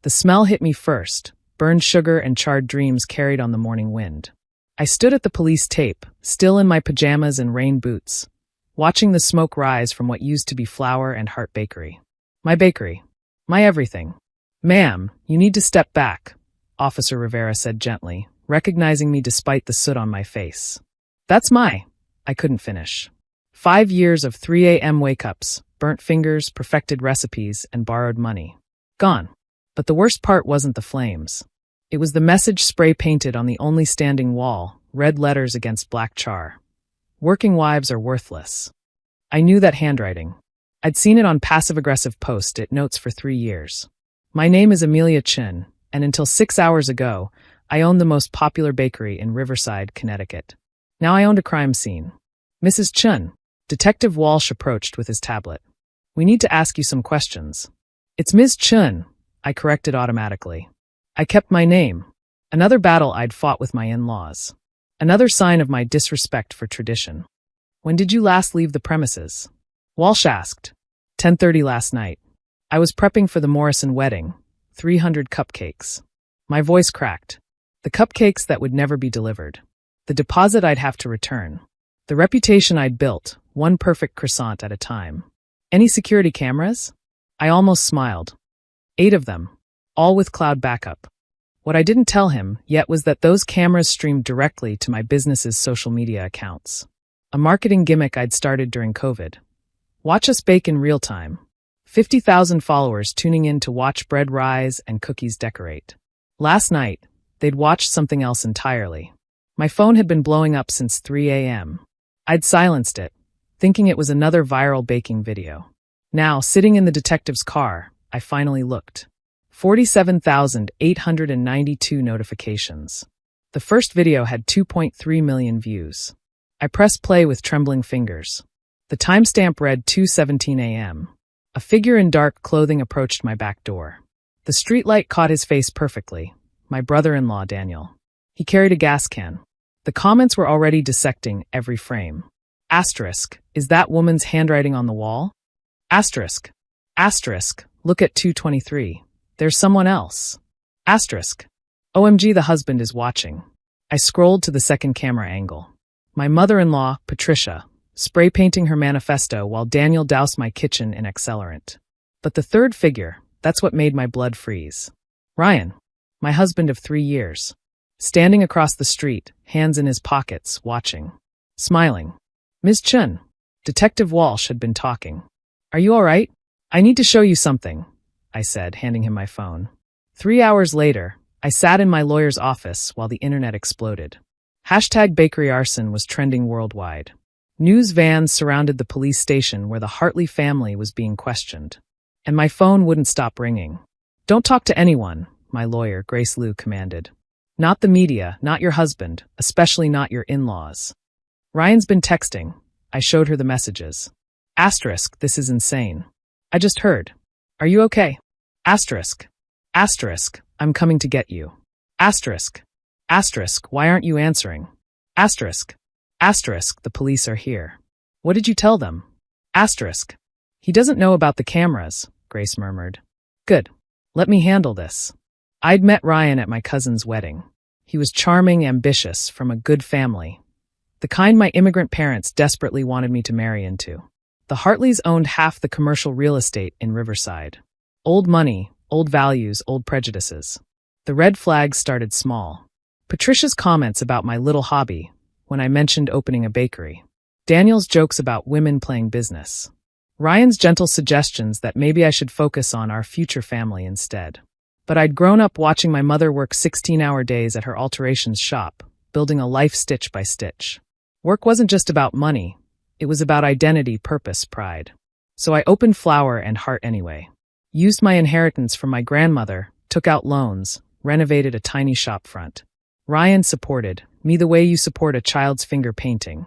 The smell hit me first, burned sugar and charred dreams carried on the morning wind. I stood at the police tape, still in my pajamas and rain boots, watching the smoke rise from what used to be Flour and Heart Bakery. My bakery. My everything. "Ma'am, you need to step back," Officer Rivera said gently, recognizing me despite the soot on my face. I couldn't finish. 5 years of 3 a.m. wake-ups, burnt fingers, perfected recipes, and borrowed money. Gone. But the worst part wasn't the flames. It was the message spray-painted on the only standing wall, red letters against black char. "Working wives are worthless." I knew that handwriting. I'd seen it on passive-aggressive post-it notes for 3 years. My name is Amelia Chen, and until 6 hours ago, I owned the most popular bakery in Riverside, Connecticut. Now I owned a crime scene. "Mrs. Chen," Detective Walsh approached with his tablet. "We need to ask you some questions." "It's Ms. Chen," I corrected automatically. I kept my name. Another battle I'd fought with my in-laws. Another sign of my disrespect for tradition. "When did you last leave the premises?" Walsh asked. 10:30 last night. I was prepping for the Morrison wedding. 300 cupcakes. My voice cracked. The cupcakes that would never be delivered. The deposit I'd have to return. The reputation I'd built, one perfect croissant at a time. "Any security cameras?" I almost smiled. 8 of them. All with cloud backup. What I didn't tell him yet was that those cameras streamed directly to my business's social media accounts. A marketing gimmick I'd started during COVID. Watch us bake in real time. 50,000 followers tuning in to watch bread rise and cookies decorate. Last night, they'd watched something else entirely. My phone had been blowing up since 3 a.m. I'd silenced it, thinking it was another viral baking video. Now, sitting in the detective's car, I finally looked. 47,892 notifications. The first video had 2.3 million views. I pressed play with trembling fingers. The timestamp read 2:17 a.m. A figure in dark clothing approached my back door. The streetlight caught his face perfectly. My brother-in-law, Daniel. He carried a gas can. The comments were already dissecting every frame. Asterisk, is that woman's handwriting on the wall? Asterisk. Asterisk, look at 223. There's someone else. Asterisk. OMG, the husband is watching. I scrolled to the second camera angle. My mother-in-law, Patricia, spray painting her manifesto while Daniel doused my kitchen in accelerant. But the third figure, that's what made my blood freeze. Ryan, my husband of 3 years. Standing across the street, hands in his pockets, watching. Smiling. "Ms. Chen." Detective Walsh had been talking. "Are you all right? I need to show you something," I said, handing him my phone. 3 hours later, I sat in my lawyer's office while the internet exploded. #bakery arson was trending worldwide. News vans surrounded the police station where the Hartley family was being questioned. And my phone wouldn't stop ringing. "Don't talk to anyone," my lawyer, Grace Liu, commanded. "Not the media, not your husband, especially not your in-laws." "Ryan's been texting." I showed her the messages. Asterisk, this is insane. "I just heard. Are you okay?" Asterisk. Asterisk, I'm coming to get you. Asterisk. Asterisk, why aren't you answering? Asterisk. Asterisk, the police are here. "What did you tell them?" Asterisk. "He doesn't know about the cameras," Grace murmured. "Good. Let me handle this." I'd met Ryan at my cousin's wedding. He was charming, ambitious, from a good family. The kind my immigrant parents desperately wanted me to marry into. The Hartleys owned half the commercial real estate in Riverside. Old money, old values, old prejudices. The red flags started small. Patricia's comments about my little hobby, when I mentioned opening a bakery. Daniel's jokes about women playing business. Ryan's gentle suggestions that maybe I should focus on our future family instead. But I'd grown up watching my mother work 16-hour days at her alterations shop, building a life stitch by stitch. Work wasn't just about money. It was about identity, purpose, pride. So I opened Flour and Heart anyway. Used my inheritance from my grandmother, took out loans, renovated a tiny shop front. Ryan supported me the way you support a child's finger painting,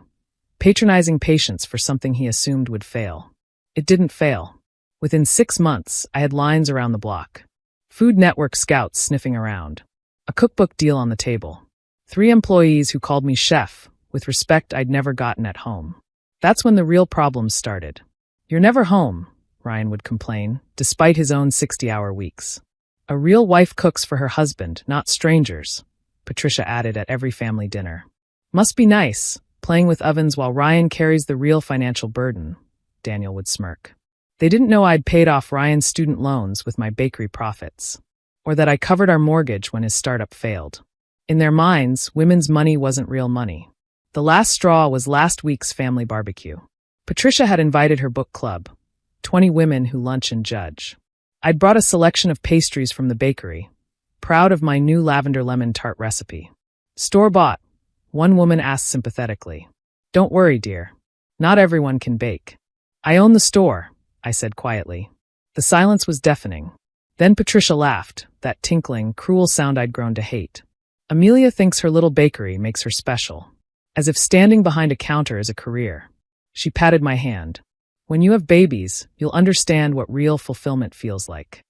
patronizing patience for something he assumed would fail. It didn't fail. Within 6 months, I had lines around the block. Food Network scouts sniffing around. A cookbook deal on the table. 3 employees who called me chef, with respect I'd never gotten at home. That's when the real problems started. "You're never home," Ryan would complain, despite his own 60-hour weeks. A real wife cooks for her husband, not strangers, Patricia added at every family dinner. Must be nice, playing with ovens while Ryan carries the real financial burden, Daniel would smirk. They didn't know I'd paid off Ryan's student loans with my bakery profits, or that I covered our mortgage when his startup failed. In their minds, women's money wasn't real money. The last straw was last week's family barbecue. Patricia had invited her book club, 20 women who lunch and judge. I'd brought a selection of pastries from the bakery, proud of my new lavender lemon tart recipe. Store-bought, one woman asked sympathetically. Don't worry, dear. Not everyone can bake. I own the store, I said quietly. The silence was deafening. Then Patricia laughed, that tinkling, cruel sound I'd grown to hate. Amelia thinks her little bakery makes her special, as if standing behind a counter is a career. She patted my hand. When you have babies, you'll understand what real fulfillment feels like.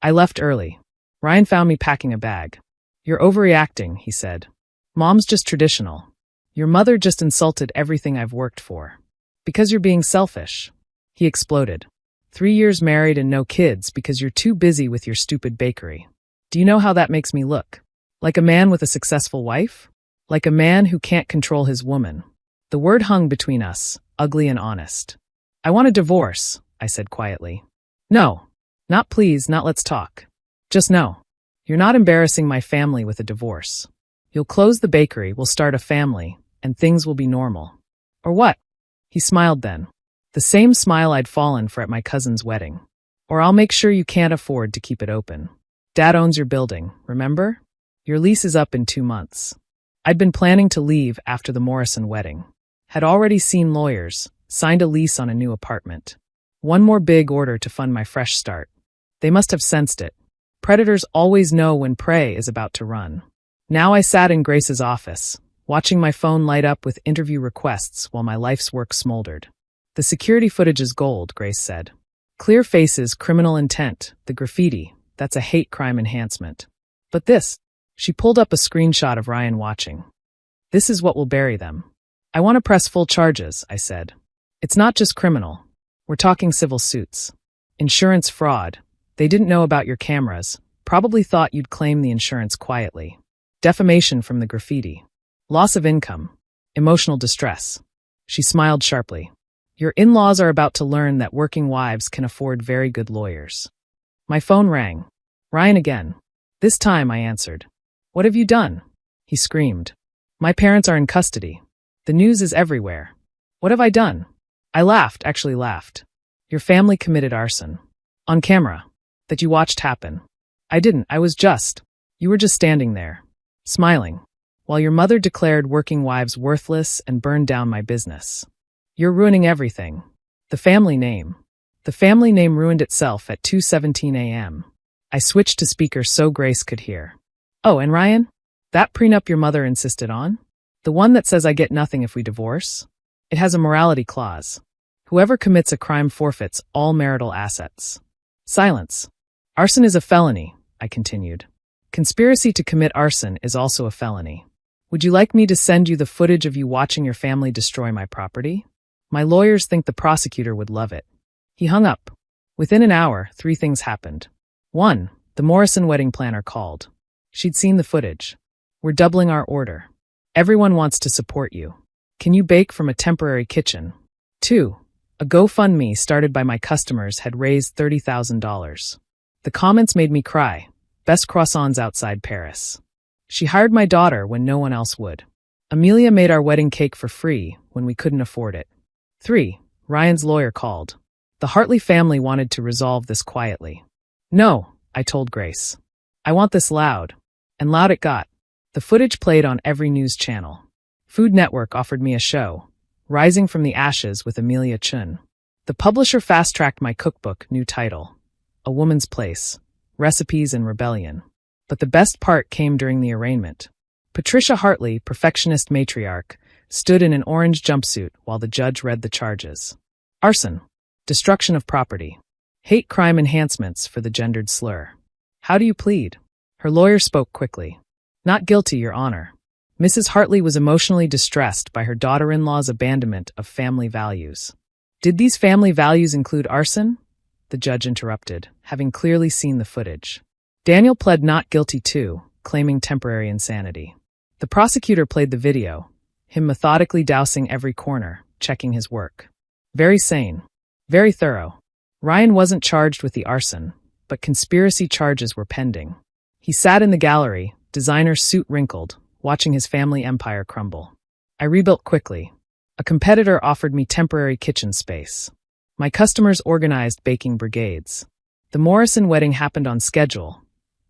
I left early. Ryan found me packing a bag. You're overreacting, he said. Mom's just traditional. Your mother just insulted everything I've worked for. Because you're being selfish. He exploded. 3 years married and no kids because you're too busy with your stupid bakery. Do you know how that makes me look? Like a man with a successful wife? Like a man who can't control his woman. The word hung between us, ugly and honest. I want a divorce, I said quietly. No. Not please, not let's talk. Just no. You're not embarrassing my family with a divorce. You'll close the bakery, we'll start a family, and things will be normal. Or what? He smiled then. The same smile I'd fallen for at my cousin's wedding. Or I'll make sure you can't afford to keep it open. Dad owns your building, remember? Your lease is up in 2 months. I'd been planning to leave after the Morrison wedding. Had already seen lawyers, signed a lease on a new apartment. One more big order to fund my fresh start. They must have sensed it. Predators always know when prey is about to run. Now I sat in Grace's office, watching my phone light up with interview requests while my life's work smoldered. The security footage is gold, Grace said. Clear faces, criminal intent, the graffiti, that's a hate crime enhancement. But this, she pulled up a screenshot of Ryan watching. This is what will bury them. I want to press full charges, I said. It's not just criminal. We're talking civil suits. Insurance fraud. They didn't know about your cameras, probably thought you'd claim the insurance quietly. Defamation from the graffiti. Loss of income. Emotional distress. She smiled sharply. Your in-laws are about to learn that working wives can afford very good lawyers. My phone rang. Ryan again. This time I answered. What have you done? He screamed. My parents are in custody. The news is everywhere. What have I done? I laughed, actually laughed. Your family committed arson. On camera. That you watched happen. I didn't, you were just standing there. Smiling. While your mother declared working wives worthless and burned down my business. You're ruining everything. The family name. The family name ruined itself at 2:17 a.m. I switched to speaker so Grace could hear. Oh, and Ryan? That prenup your mother insisted on? The one that says I get nothing if we divorce? It has a morality clause. Whoever commits a crime forfeits all marital assets. Silence. Arson is a felony, I continued. Conspiracy to commit arson is also a felony. Would you like me to send you the footage of you watching your family destroy my property? My lawyers think the prosecutor would love it. He hung up. Within an hour, 3 things happened. 1. The Morrison wedding planner called. She'd seen the footage. We're doubling our order. Everyone wants to support you. Can you bake from a temporary kitchen? 2. A GoFundMe started by my customers had raised $30,000. The comments made me cry. Best croissants outside Paris. She hired my daughter when no one else would. Amelia made our wedding cake for free when we couldn't afford it. 3. Ryan's lawyer called. The Hartley family wanted to resolve this quietly. No, I told Grace. I want this loud. And loud it got. The footage played on every news channel. Food Network offered me a show, Rising from the Ashes with Amelia Chen. The publisher fast-tracked my cookbook, new title, A Woman's Place, Recipes and Rebellion. But the best part came during the arraignment. Patricia Hartley, perfectionist matriarch, stood in an orange jumpsuit while the judge read the charges. Arson. Destruction of property. Hate crime enhancements for the gendered slur. How do you plead? Her lawyer spoke quickly. Not guilty, Your Honor. Mrs. Hartley was emotionally distressed by her daughter-in-law's abandonment of family values. Did these family values include arson? The judge interrupted, having clearly seen the footage. Daniel pled not guilty too, claiming temporary insanity. The prosecutor played the video, him methodically dousing every corner, checking his work. Very sane. Very thorough. Ryan wasn't charged with the arson, but conspiracy charges were pending. He sat in the gallery, designer suit wrinkled, watching his family empire crumble. I rebuilt quickly. A competitor offered me temporary kitchen space. My customers organized baking brigades. The Morrison wedding happened on schedule.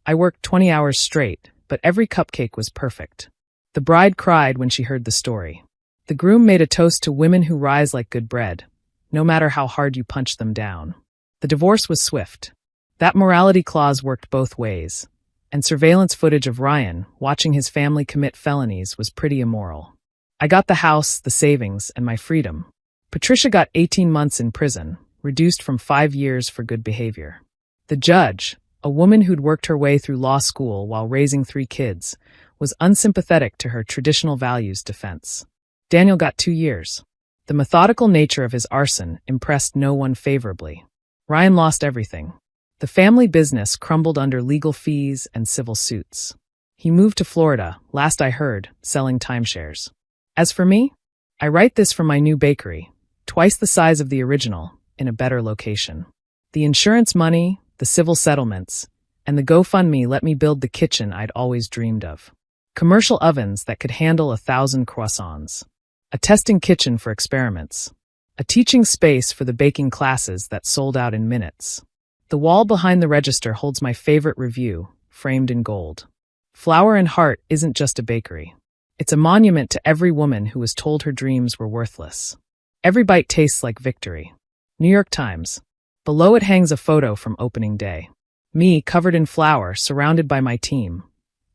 I worked 20 hours straight, but every cupcake was perfect. The bride cried when she heard the story. The groom made a toast to women who rise like good bread, no matter how hard you punch them down. The divorce was swift. That morality clause worked both ways, and surveillance footage of Ryan watching his family commit felonies was pretty immoral. I got the house, the savings, and my freedom. Patricia got 18 months in prison, reduced from 5 years for good behavior. The judge, a woman who'd worked her way through law school while raising 3 kids, was unsympathetic to her traditional values defense. Daniel got 2 years. The methodical nature of his arson impressed no one favorably. Ryan lost everything. The family business crumbled under legal fees and civil suits. He moved to Florida, last I heard, selling timeshares. As for me, I write this from my new bakery, twice the size of the original, in a better location. The insurance money, the civil settlements, and the GoFundMe let me build the kitchen I'd always dreamed of. Commercial ovens that could handle 1,000 croissants. A testing kitchen for experiments. A teaching space for the baking classes that sold out in minutes. The wall behind the register holds my favorite review, framed in gold. Flour and Heart isn't just a bakery. It's a monument to every woman who was told her dreams were worthless. Every bite tastes like victory. New York Times. Below it hangs a photo from opening day. Me, covered in flour, surrounded by my team.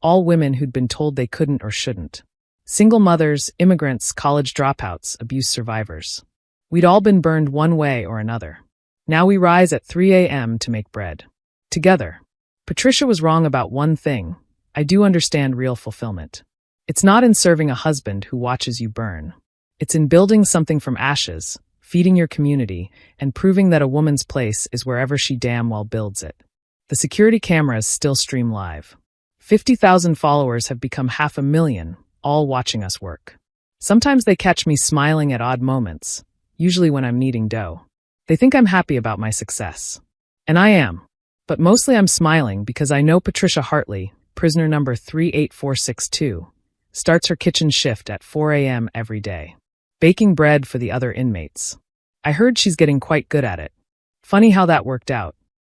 All women who'd been told they couldn't or shouldn't. Single mothers, immigrants, college dropouts, abuse survivors. We'd all been burned one way or another. Now we rise at 3 a.m. to make bread. Together. Patricia was wrong about one thing. I do understand real fulfillment. It's not in serving a husband who watches you burn. It's in building something from ashes, feeding your community, and proving that a woman's place is wherever she damn well builds it. The security cameras still stream live. 50,000 followers have become 500,000, all watching us work. Sometimes they catch me smiling at odd moments, usually when I'm kneading dough. They think I'm happy about my success. And I am. But mostly I'm smiling because I know Patricia Hartley, prisoner number 38462, starts her kitchen shift at 4 a.m. every day, baking bread for the other inmates. I heard she's getting quite good at it. Funny how that worked out.